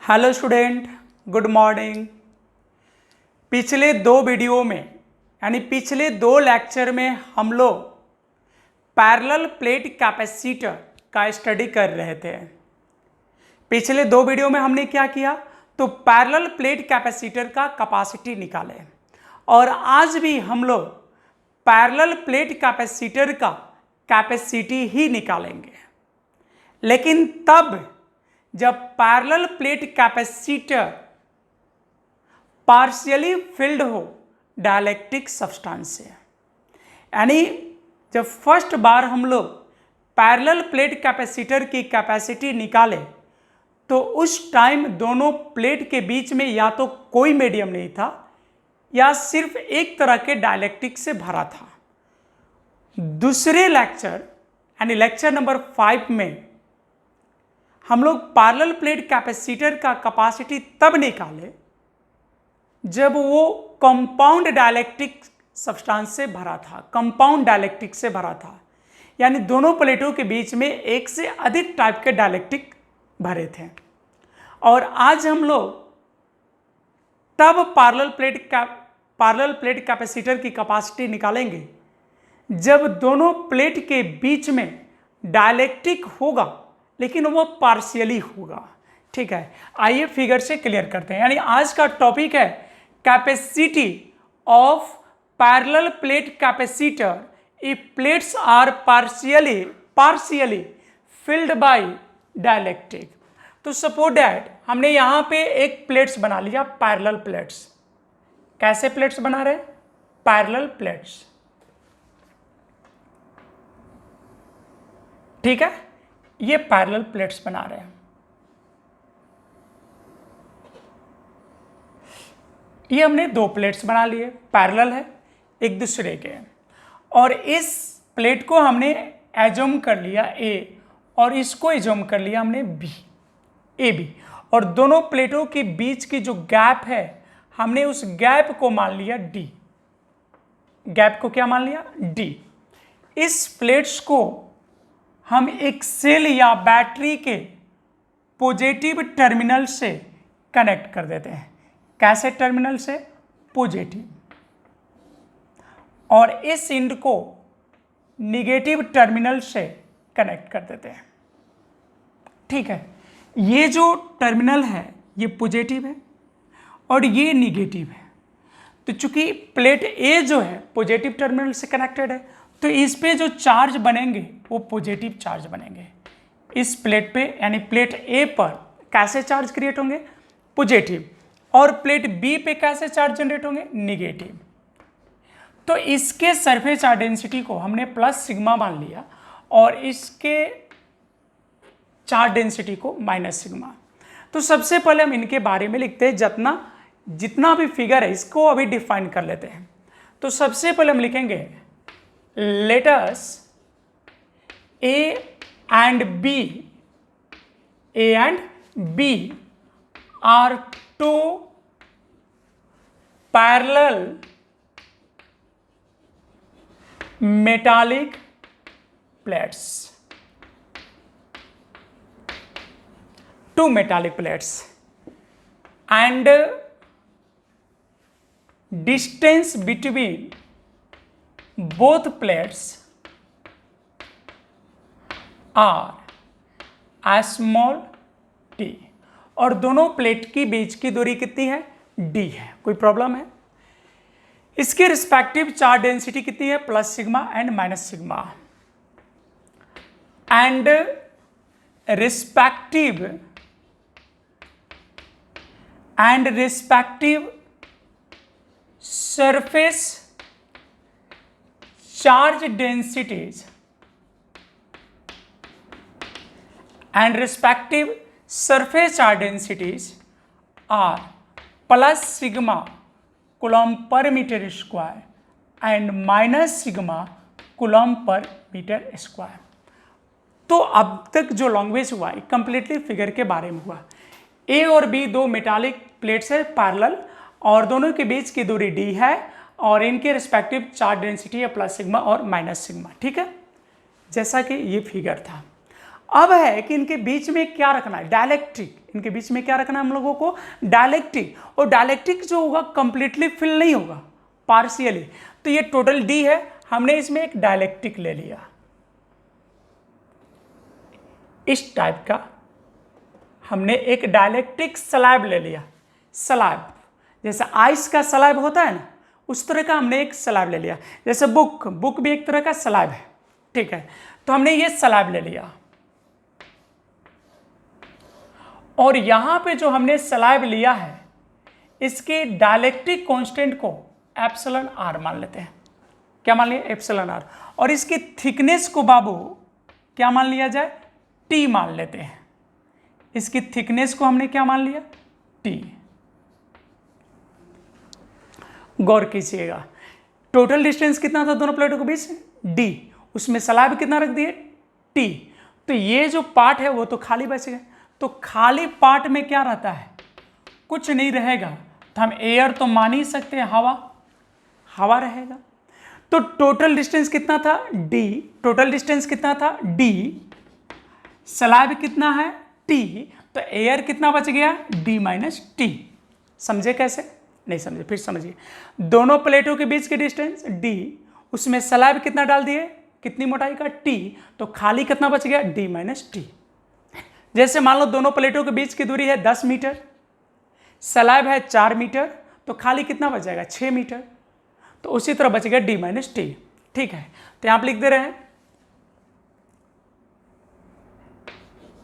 Hello student, good morning. पिछले दो video में यानी पिछले दो लेक्चर में हम लोग पैरेलल प्लेट कैपेसिटर का स्टडी कर रहे थे। पिछले दो वीडियो में हमने क्या किया, तो पैरेलल प्लेट कैपेसिटर का कैपेसिटी निकाले और आज भी हम लोग पैरेलल प्लेट कैपेसिटर का कैपेसिटी ही निकालेंगे। लेकिन तब जब parallel plate capacitor partially field हो डाइलेक्ट्रिक सब्सटेंस से, यानी जब फर्स्ट बार हम लोग पैरेलल प्लेट कैपेसिटर की कैपेसिटी निकाले तो उस टाइम दोनों प्लेट के बीच में या तो कोई मीडियम नहीं था या सिर्फ एक तरह के डाइलेक्ट्रिक से भरा था। दूसरे लेक्चर यानी लेक्चर नंबर 5 में हम लोग पैरेलल प्लेट कैपेसिटर का कैपेसिटी तब निकाले जब वो कंपाउंड डाइलेक्ट्रिक सब्सटेंस से भरा था, कंपाउंड डाइलेक्ट्रिक से भरा था, यानी दोनों प्लेटों के बीच में एक से अधिक टाइप के डाइलेक्ट्रिक भरे थे। और आज हम लोग तब पैरेलल प्लेट कैपेसिटर की कैपेसिटी निकालेंगे जब दोनों प्लेट के बीच में डाइलेक्ट्रिक होगा लेकिन वो पार्शियली होगा। ठीक है, आइए फिगर से क्लियर करते हैं। यानी आज का टॉपिक है capacity of parallel plate capacitor if plates are partially filled by dielectric. तो सपोज दैट हमने यहां पे एक प्लेट्स बना लिया, पैरेलल प्लेट्स। कैसे प्लेट्स बना रहे हैं? Parallel plates. ठीक है, ये पैरेलल प्लेट्स बना रहे हैं। ये हमने दो प्लेट्स बना लिए, पैरेलल है एक दूसरे के, और इस प्लेट को हमने एज्यूम कर लिया ए और इसको एज्यूम कर लिया हमने बी, ए बी, और दोनों प्लेटों के बीच की जो गैप है हमने उस गैप को मान लिया डी। गैप को क्या मान लिया? डी। इस प्लेट्स को हम एक सेल या बैटरी के पॉजिटिव टर्मिनल से कनेक्ट कर देते हैं। कैसे टर्मिनल से? पॉजिटिव। और इस एंड को निगेटिव टर्मिनल से कनेक्ट कर देते हैं। ठीक है, ये जो टर्मिनल है ये पॉजिटिव है और ये निगेटिव है। तो चूंकि प्लेट ए जो है पॉजिटिव टर्मिनल से कनेक्टेड है तो इस पे जो चार्ज बनेंगे वो पॉजिटिव चार्ज बनेंगे। इस प्लेट पे यानी प्लेट ए पर कैसे चार्ज क्रिएट होंगे? पॉजिटिव। और प्लेट बी पे कैसे चार्ज जनरेट होंगे? निगेटिव। तो इसके सरफेस चार्ज डेंसिटी को हमने प्लस सिग्मा मान लिया और इसके चार्ज डेंसिटी को माइनस सिग्मा। तो सबसे पहले हम इनके बारे में लिखते हैं, जितना भी फिगर है इसको अभी डिफाइन कर लेते हैं। तो सबसे पहले हम लिखेंगे let us A and B are two parallel metallic plates. Two metallic plates, and distance between both plates are small d। और दोनों प्लेट की बीच की दूरी कितनी है? d है। कोई प्रॉब्लम है? इसके रिस्पेक्टिव चार्ज डेंसिटी कितनी है? Plus sigma and minus sigma. And respective surface charge densities and respective surface charge densities are plus sigma coulomb per meter square and minus sigma coulomb per meter square। तो अब तक जो language हुआ है completely figure के बारे में हुआ। ए और बी दो मेटालिक प्लेट्स है पैरेलल और दोनों के बीच की दूरी डी है और इनके रिस्पेक्टिव चार्ज डेंसिटी है प्लस सिग्मा और माइनस सिग्मा। ठीक है, जैसा कि ये फिगर था। अब है कि इनके बीच में क्या रखना है, डायलेक्ट्रिक, इनके बीच में क्या रखना है हम लोगों को, डायलेक्ट्रिक। और डायलेक्ट्रिक जो होगा कंप्लीटली फिल नहीं होगा, पार्शियली। तो ये टोटल डी है, हमने इसमें एक डायलेक्ट्रिक ले लिया इस टाइप का, हमने एक डायलेक्ट्रिक स्लैब ले लिया, स्लैब जैसे आइस का स्लैब होता है ना, उस तरह का हमने एक स्लैब ले लिया। जैसे बुक भी एक तरह का स्लैब है, ठीक है। तो हमने ये स्लैब ले लिया, और यहां पे जो हमने स्लैब लिया है इसके डायलेक्ट्रिक कांस्टेंट को एप्सिलॉन आर मान लेते हैं। क्या मान लिया, एप्सिलॉन आर। और इसकी थिकनेस को बाबू क्या मान लिया जाए, टी मान लेते हैं। इसकी थिकनेस को हमने क्या मान लिया, टी। गौर कीजिएगा, टोटल डिस्टेंस कितना था दोनों प्लेटों के बीच, डी, उसमें स्लैब कितना रख दिए, टी। तो ये जो पार्ट है वो तो खाली बच गया। तो खाली पार्ट में क्या रहता है, कुछ नहीं रहेगा। तो हम एयर तो मान ही सकते हैं, हवा रहेगा। तो टोटल डिस्टेंस कितना था, डी, टोटल डिस्टेंस कितना था, डी, स्लैब कितना है, टी। तो एयर कितना बच गया, डी माइनस टी। समझे कैसे, नहीं समझे, फिर समझिए। दोनों प्लेटों के बीच की डिस्टेंस डी, उसमें स्लैब कितना डाल दिए, कितनी मोटाई का, टी। तो खाली कितना बच गया, डी माइनस टी। जैसे मान लो दोनों प्लेटों के बीच की दूरी है 10 मीटर, स्लैब है 4 मीटर, तो खाली कितना बच जाएगा, 6 मीटर। तो उसी तरह बच गया डी माइनस टी, ठीक है। तो यहां पर लिख दे रहे हैं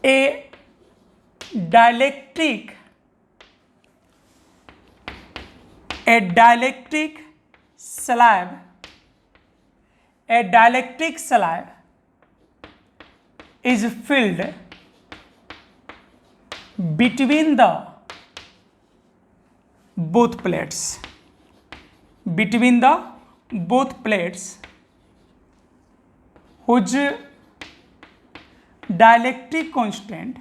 ए dielectric slab, a dielectric slab is filled between the both plates, between the both plates whose dielectric constant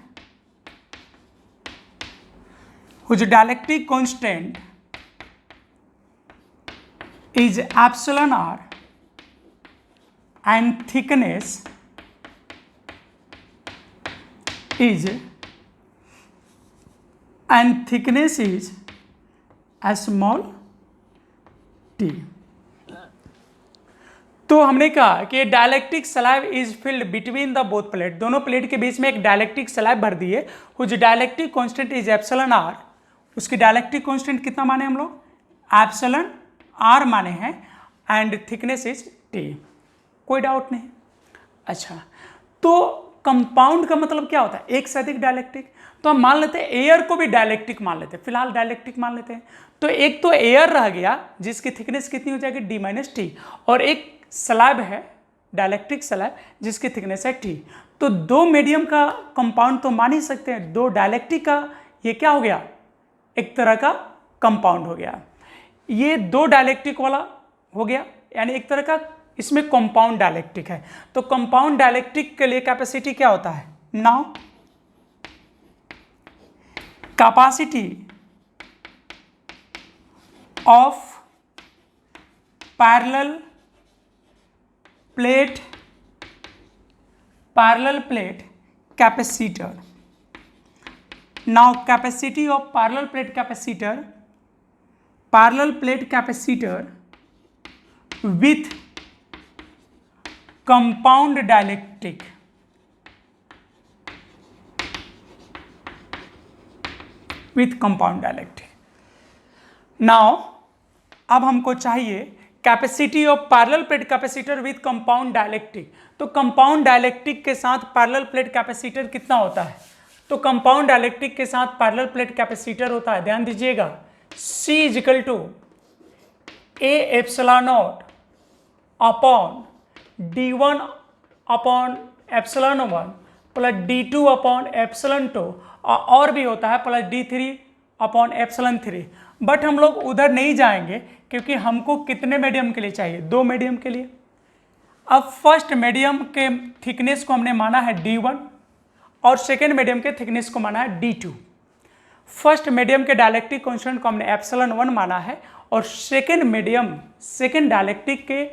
is epsilon r and thickness is small t। तो हमने कहा कि dielectric slab is filled between the both plate, दोनों plate के बीच में एक dielectric slab भर दिए, whose dielectric constant is epsilon r. उसकी डायलेक्ट्रिक कांस्टेंट कितना माने हम लोग, एप्सिलॉन आर माने हैं, एंड थिकनेस इज टी। कोई डाउट नहीं। अच्छा, तो कंपाउंड का मतलब क्या होता है, एक से अधिक डायलेक्ट्रिक। तो हम मान लेते हैं एयर को भी डायलेक्ट्रिक मान लेते हैं, फिलहाल डायलेक्ट्रिक मान लेते हैं। तो एक तो एयर रह गया जिसकी थिकनेस कितनी हो जाएगी, डी माइनस टी, और एक स्लैब है डायलेक्ट्रिक स्लैब जिसकी थिकनेस है टी। तो दो मीडियम का कंपाउंड तो मान ही सकते हैं, दो डायलेक्ट्रिक का ये क्या हो गया, एक तरह का कंपाउंड हो गया। ये दो डायलेक्ट्रिक वाला हो गया, यानी एक तरह का इसमें कंपाउंड डायलेक्ट्रिक है। तो कंपाउंड डायलेक्ट्रिक के लिए कैपेसिटी क्या होता है, now capacity of parallel plate capacitor. Now capacity of parallel plate capacitor with compound dielectric, now अब हमको चाहिए capacity of parallel plate capacitor with compound dielectric. तो कंपाउंड डायलेक्ट्रिक के साथ पैरेलल प्लेट कैपेसिटर कितना होता है, तो कंपाउंड डायलेक्ट्रिक के साथ पैरेलल प्लेट कैपेसिटर होता है, ध्यान दीजिएगा, C equal to a epsilon not upon d1 upon epsilon 1 plus d2 upon epsilon 2, और भी होता है plus d3 upon epsilon 3। But हम लोग उधर नहीं जाएंगे क्योंकि हमको कितने मीडियम के लिए चाहिए, दो मीडियम के लिए। अब फर्स्ट मीडियम के थिकनेस को हमने माना है d1 और सेकेंड मीडियम के थिकनेस को माना है d2। फर्स्ट मीडियम के डायलेक्ट्रिक कांस्टेंट को हमने एप्सिलॉन 1 माना है, और सेकेंड डायलेक्ट्रिक के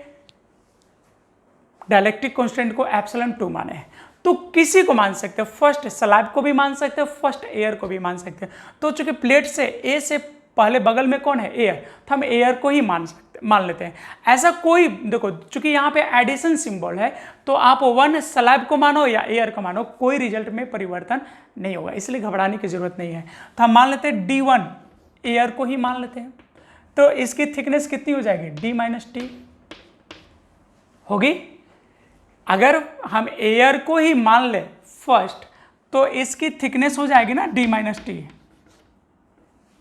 डायलेक्ट्रिक कांस्टेंट को एप्सिलॉन 2 माने हैं। तो तो किसी को मान सकते हैं, फर्स्ट स्लैब को भी मान सकते हैं, फर्स्ट एयर को भी मान सकते हैं। तो चूंकि प्लेट से ए से पहले बगल में कौन है, एयर, तो हम एयर को ही मान लेते हैं। ऐसा कोई देखो, चूंकि यहाँ पे एडिशन सिंबल है तो आप वन स्लैब को मानो या एयर को मानो, कोई रिजल्ट में परिवर्तन नहीं होगा, इसलिए घबराने की जरूरत नहीं है। तो हम मान लेते हैं D1 एयर को ही मान लेते हैं। तो इसकी थिकनेस कितनी हो जाएगी, D-T होगी। अगर हम एयर को ही मान ले फर्स्ट तो इसकी थिकनेस हो जाएगी ना D-T।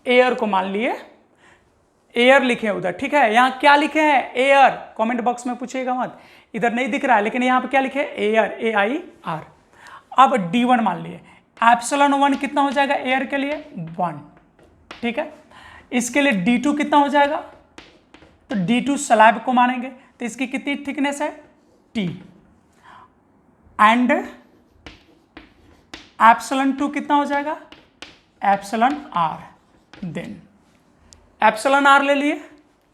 एयर को मान लिए, एयर लिखे उधर, ठीक है। यहां क्या लिखे हैं, एयर, कमेंट बॉक्स में पूछिएगा मत, इधर नहीं दिख रहा है, लेकिन यहां पे क्या लिखे, एयर, AIR। अब D1 मान लिए, ε1 कितना हो जाएगा एयर के लिए, 1, ठीक है। इसके लिए D2 कितना हो जाएगा, तो D2 स्लैब को मानेंगे, तो इसकी कितनी थिकनेस है, T, एंड ε2 कितना हो जाएगा, εr। देन εr ले लिए,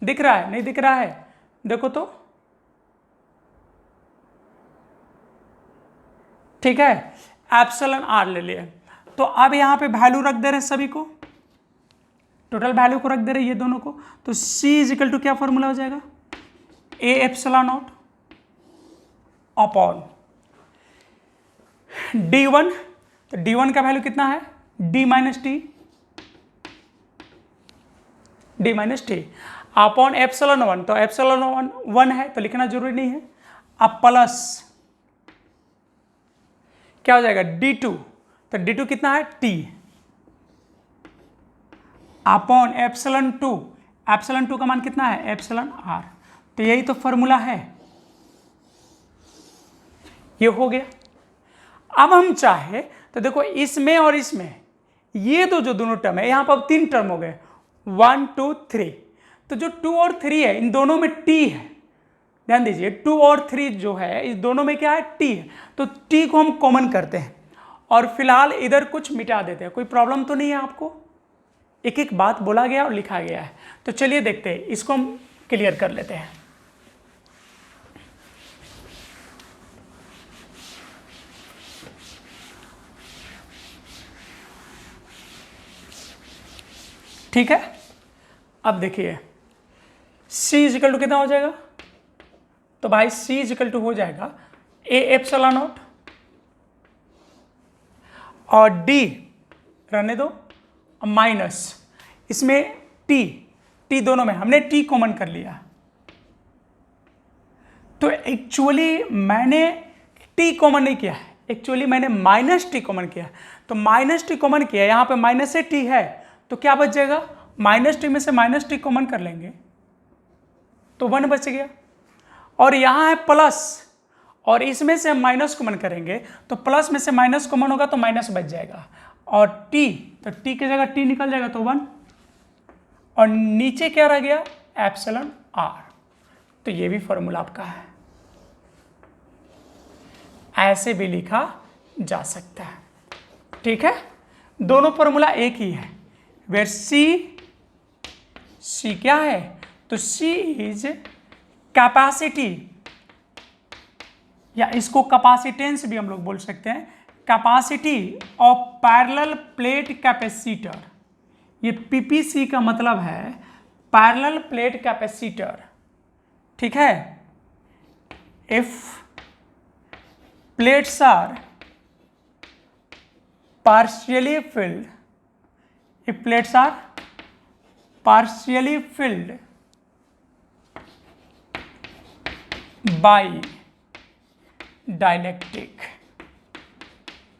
दिख रहा है, नहीं दिख रहा है, देखो तो, ठीक है, εr ले लिए। तो अब यहां पे वैल्यू रख दे रहे सभी को, टोटल वैल्यू को रख दे रहे ये दोनों को। तो C इजिकल टू क्या फॉर्मूला हो जाएगा, A∈0 अपॉन D1, तो D1 का वैल्यू कितना है, D-T अपॉन ε1, तो ε1 1 है तो लिखना जरूरी नहीं है। अब प्लस क्या हो जाएगा, D2, तो D2 कितना है, T अपॉन ε2 का मान कितना है, εr। तो यही तो फॉर्मूला है, ये हो गया। अब हम चाहे तो देखो इसमें और इसमें, ये तो जो दोनों टर्म है, यहां पर अब 3 टर्म हो गए, 1 2 3, तो जो 2 और 3 है इन दोनों में T है, ध्यान दीजिए 2 और 3 जो है इस दोनों में क्या है, T है। तो T को हम कॉमन करते हैं और फिलहाल इधर कुछ मिटा देते हैं, कोई प्रॉब्लम तो नहीं है आपको, एक एक बात बोला गया और लिखा गया है। तो चलिए देखते हैं, इसको हम क्लियर कर लेते हैं। ठीक है, अब देखिए C इजिकल टू कितना हो जाएगा, तो भाई C इजिकल टू हो जाएगा A∈0 और D रहने दो माइनस, इसमें T दोनों में हमने T कॉमन कर लिया। तो एक्चुअली मैंने T कॉमन नहीं किया है, एक्चुअली मैंने -T कॉमन किया। तो -T कॉमन किया, यहां पे माइनस से T है, तो क्या बच जाएगा, -T में से -T कॉमन कर लेंगे तो 1 बच गया। और यहां है प्लस, और इसमें से हम माइनस कॉमन करेंगे तो प्लस में से माइनस कॉमन होगा तो माइनस बच जाएगा, और T, तो T की जगह T निकल जाएगा तो 1, और नीचे क्या रह गया, εr। तो ये भी फॉर्मूला आपका है, ऐसे भी लिखा जा सकता है, ठीक है। दोनों फॉर्मूला एक ही है, वेर C क्या है, तो C इज कैपेसिटी, या इसको कैपेसिटेंस भी हम लोग बोल सकते हैं, capacity of parallel plate capacitor. ये PPC का मतलब है पैरेलल प्लेट कैपेसिटर, ठीक है। If plates are partially filled, if plates are partially filled by dielectric,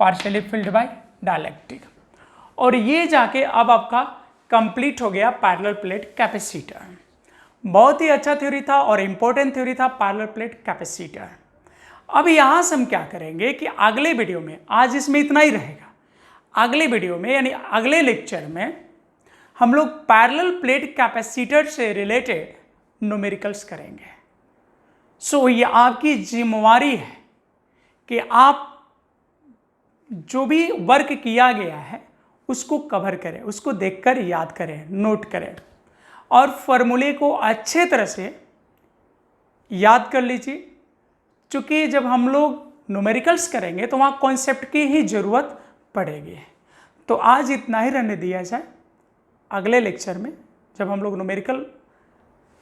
partially filled by dielectric, और ये जाके अब आपका कंप्लीट हो गया पैरेलल प्लेट कैपेसिटर। बहुत ही अच्छा थ्योरी था और इंपॉर्टेंट थ्योरी था पैरेलल प्लेट कैपेसिटर। अब यहां से हम क्या करेंगे कि अगले वीडियो में, आज इसमें इतना ही रहेगा, अगले वीडियो में यानी अगले लेक्चर में हम लोग पैरेलल प्लेट कैपेसिटर से रिलेटेड न्यूमेरिकल्स करेंगे। सो ये आपकी जिम्मेवारी है कि आप जो भी वर्क किया गया है उसको कवर करें, उसको देखकर याद करें, नोट करें, और फॉर्मूले को अच्छे तरह से याद कर लीजिए। क्योंकि जब हम लोग न्यूमेरिकल्स करेंगे तो वहाँ कॉन्सेप्ट की ही ज़रूरत पड़ेगी। तो आज इतना ही रहने दिया जाए। अगले लेक्चर में जब हम लोग न्यूमेरिकल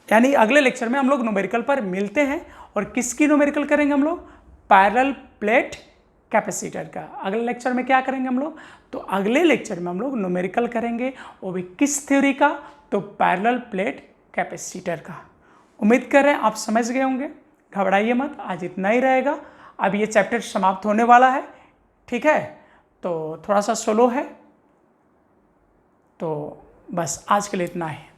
यानी अगले लेक्चर में हम लोग न्यूमेरिकल पर मिलते हैं। और किसकी न्यूमेरिकल करेंगे हम लोग? पैरेलल प्लेट कैपेसिटर का। अगले लेक्चर में क्या करेंगे हम लोग? तो अगले लेक्चर में हम लोग न्यूमेरिकल करेंगे, वो भी किस थ्योरी का? तो पैरेलल प्लेट कैपेसिटर का। उम्मीद कर रहे हैं आप समझ गए होंगे। घबराइए मत, आज इतना ही रहेगा। अब ये चैप्टर समाप्त होने वाला है, ठीक है? तो थोड़ा सा स्लो है, तो बस आज के लिए इतना है।